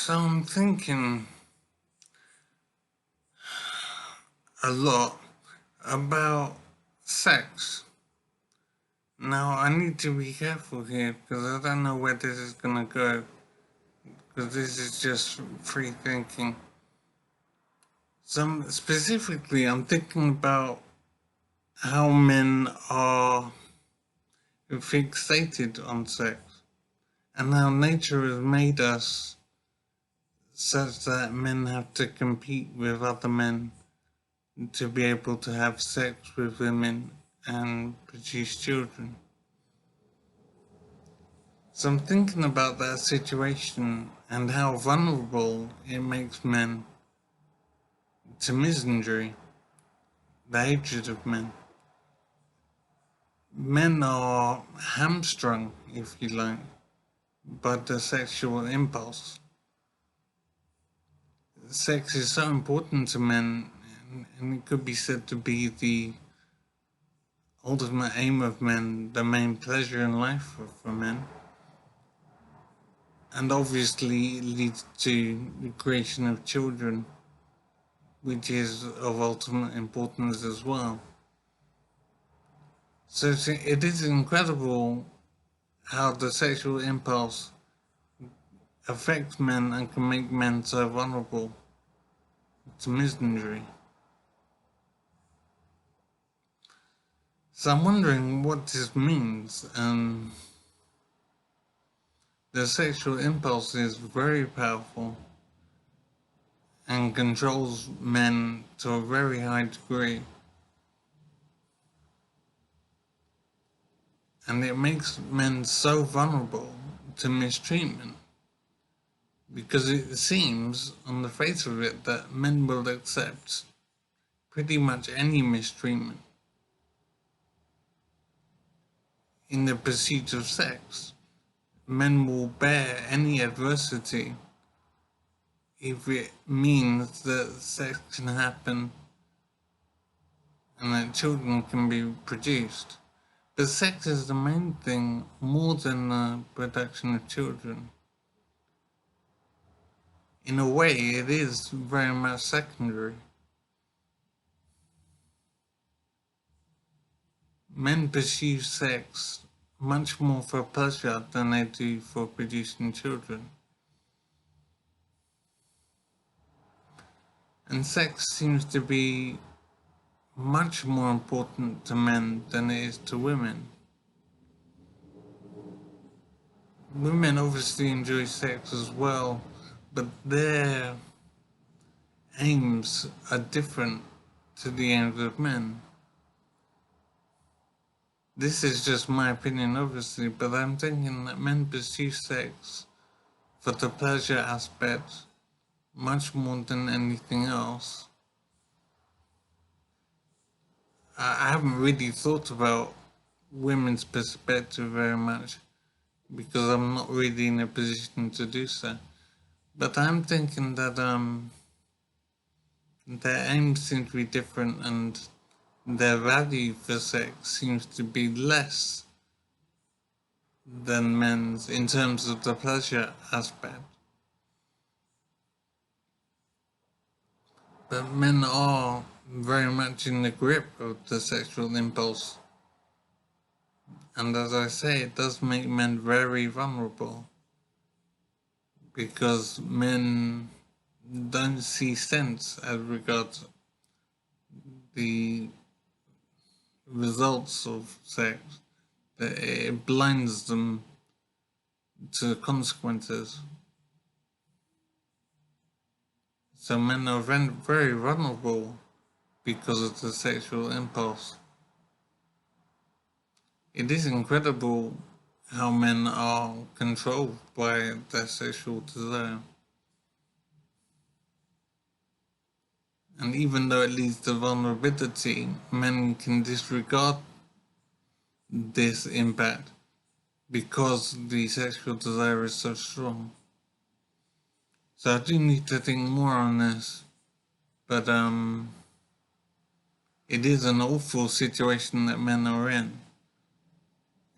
So I'm thinking a lot about sex. Now I need to be careful here because I don't know where this is gonna go. Because this is just free thinking. So specifically, I'm thinking about how men are fixated on sex and how nature has made us such that men have to compete with other men to be able to have sex with women and produce children. So I'm thinking about that situation and how vulnerable it makes men to misandry, the hatred of men. Men are hamstrung, if you like, by the sexual impulse. Sex is so important to men, and it could be said to be the ultimate aim of men, the main pleasure in life for men. And obviously it leads to the creation of children, which is of ultimate importance as well. So it is incredible how the sexual impulse affects men and can make men so vulnerable to misandry. So I'm wondering what this means. The sexual impulse is very powerful and controls men to a very high degree. And it makes men so vulnerable to mistreatment because it seems, on the face of it, that men will accept pretty much any mistreatment in the pursuit of sex. Men will bear any adversity if it means that sex can happen and that children can be produced. But sex is the main thing more than the production of children. In a way, it is very much secondary. Men pursue sex much more for pleasure than they do for producing children. And sex seems to be much more important to men than it is to women. Women obviously enjoy sex as well, but their aims are different to the aims of men. This is just my opinion, obviously, but I'm thinking that men pursue sex for the pleasure aspect much more than anything else. I haven't really thought about women's perspective very much because I'm not really in a position to do so. But I'm thinking that their aims seem to be different and their value for sex seems to be less than men's in terms of the pleasure aspect. But men are very much in the grip of the sexual impulse. And as I say, it does make men very vulnerable because men don't see sense as regards the results of sex. That it blinds them to consequences. So men are very vulnerable because of the sexual impulse. It is incredible how men are controlled by their sexual desire. And even though it leads to vulnerability, men can disregard this impact because the sexual desire is so strong. So I do need to think more on this, but it is an awful situation that men are in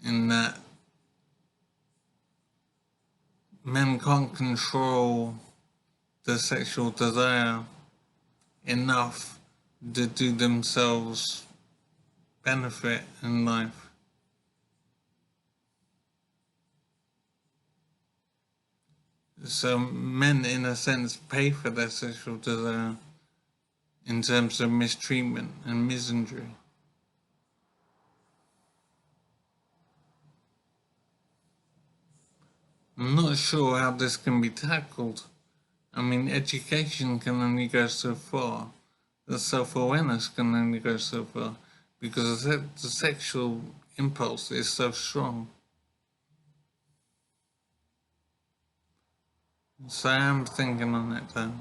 that men can't control the sexual desire enough to do themselves benefit in life. So men, in a sense, pay for their sexual desire in terms of mistreatment and misanthropy. I'm not sure how this can be tackled. I mean, education can only go so far. The self-awareness can only go so far because the sexual impulse is so strong. So I'm thinking on it though.